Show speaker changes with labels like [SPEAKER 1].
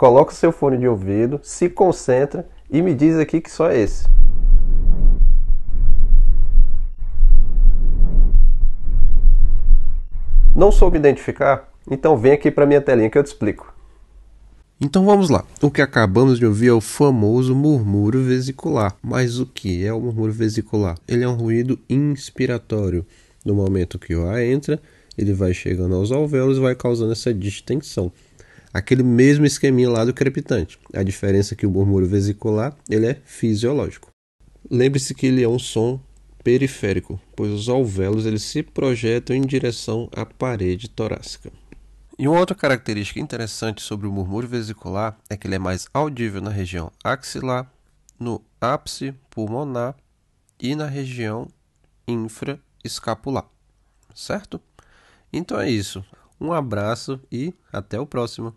[SPEAKER 1] coloca o seu fone de ouvido, se concentra e me diz aqui que só é esse. Não soube identificar? Então vem aqui para minha telinha que eu te explico.
[SPEAKER 2] Então vamos lá. O que acabamos de ouvir é o famoso murmúrio vesicular. Mas o que é o murmúrio vesicular? Ele é um ruído inspiratório. No momento que o ar entra, ele vai chegando aos alvéolos e vai causando essa distensão. Aquele mesmo esqueminha lá do crepitante. A diferença é que o murmúrio vesicular ele é fisiológico. Lembre-se que ele é um som periférico, pois os alvéolos eles se projetam em direção à parede torácica. E uma outra característica interessante sobre o murmúrio vesicular é que ele é mais audível na região axilar, no ápice pulmonar e na região infraescapular, certo? Então é isso. Um abraço e até o próximo.